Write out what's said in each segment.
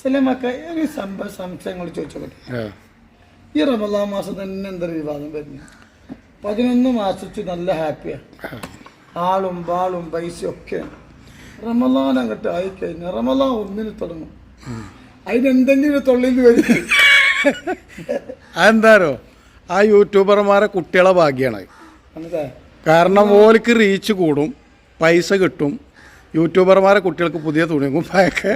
സലീമൊക്കെ ഒരു സംശയങ്ങൾ ചോദിച്ചോട്ടെ. ഈ റമദാൻ മാസം തന്നെ എന്തൊരു വിവാദം വരുന്നു? 11 മാസിച്ച് നല്ല ഹാപ്പിയാണ്, ആളും പാളും പൈസയും ഒക്കെ. റമദാൻ അങ്ങോട്ട് ആയിക്കഴിഞ്ഞാൽ റമദാൻ 1 തുടങ്ങും, അതിനെന്തെങ്കിലും തൊള്ളിൽ വരും. അതെന്താരോ ആ യൂട്യൂബർമാരെ കുട്ടികളെ ഭാഗ്യമാണ്. കാരണം ഓലിക്ക് റീച്ച് കൂടും, പൈസ കിട്ടും, യൂട്യൂബർമാരെ കുട്ടികൾക്ക് പുതിയ തുണിയും കുപ്പായൊക്കെ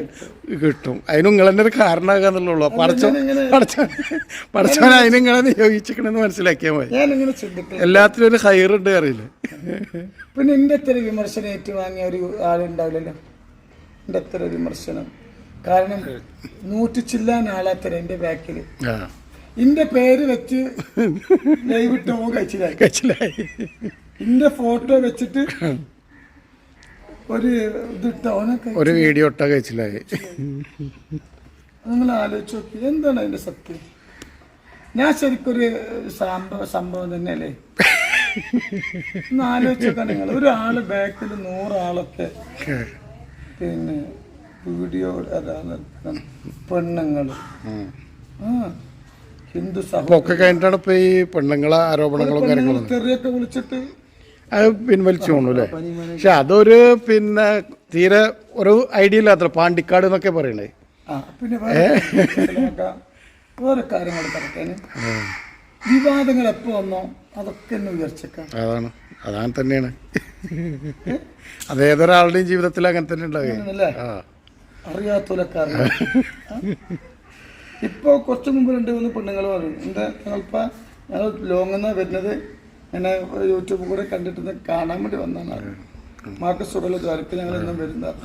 കിട്ടും. അതിന് നിങ്ങൾ തന്നെ ഒരു കാരണമാകുക എന്നുള്ളൂ. പഠിച്ചവൻ അതിന് നിങ്ങളെ നിയോഗിച്ചിക്കണെന്ന് മനസ്സിലാക്കിയാൽ മതി. എല്ലാത്തിനും ഒരു ഹൈറുണ്ട് അറിയില്ല. പിന്നെ എൻ്റെ എത്ര വിമർശനം ഏറ്റുവാങ്ങിയ ഒരു ആളുണ്ടാവില്ലല്ലോ, എൻ്റെ എത്ര വിമർശനം. കാരണം 100 ചില്ലാൻ ആളാത്തര എൻ്റെ ബാക്കിൽ ഇന്റെ പേര് വെച്ച് ദയവിട്ടോ കഴിച്ചിലായി. ഇന്റെ ഫോട്ടോ വെച്ചിട്ട് ഒരു വീഡിയോ ഇട്ടാ കഴിച്ചില്ലായി. നിങ്ങൾ ആലോചിച്ച് നോക്കി, എന്താണ് അതിന്റെ സത്യം? ഞാൻ ശരിക്കൊരു സംഭവം തന്നെയല്ലേ. ഒന്ന് ആലോചിച്ചോക്കാൻ നിങ്ങൾ. ഒരാള് ബാക്കിൽ 100 ആളൊക്കെ പിന്നെ വീഡിയോ അതാണ് പെണ്ണുങ്ങള് ഹിന്ദു ഒക്കെ കഴിഞ്ഞിട്ടാണ് ഇപ്പൊ ഈ പെണ്ണുങ്ങളെ ആരോപണങ്ങളും കാര്യങ്ങളും തെറിയൊക്കെ വിളിച്ചിട്ട് അത് പിൻവലിച്ചു തോന്നുന്നു അല്ലേ. പക്ഷെ അതൊരു പിന്നെ തീരെ ഒരു ഐഡിയ ഇല്ലാത്ര പാണ്ടിക്കാട് എന്നൊക്കെ പറയണേ. പിന്നെ വേറെ കാര്യങ്ങൾ പറക്കാന് വിവാദങ്ങൾ എപ്പോ വന്നോ അതൊക്കെ എന്നെ ഉയർച്ചക്കാം. അതാണ് തന്നെയാണ്. അതേതൊരാളുടെയും ജീവിതത്തിൽ അങ്ങനെ തന്നെ ഉണ്ടാവുക. അറിയാത്തവരൊക്കെ അറിയാം. ഇപ്പൊ കുറച്ചു മുമ്പ് 2-3 പെണ്ണുങ്ങൾ പറയും, എന്താ ഞങ്ങൾ ലോങ്ങിൽ വരുന്നത്, എന്നെ യൂട്യൂബ് കൂടെ കണ്ടിട്ട് കാണാൻ വേണ്ടി വന്നാണ്. മാർക്ക് സുറല് ദ്വാരക്ക് ഞങ്ങൾ ഇന്നും വരുന്നത്.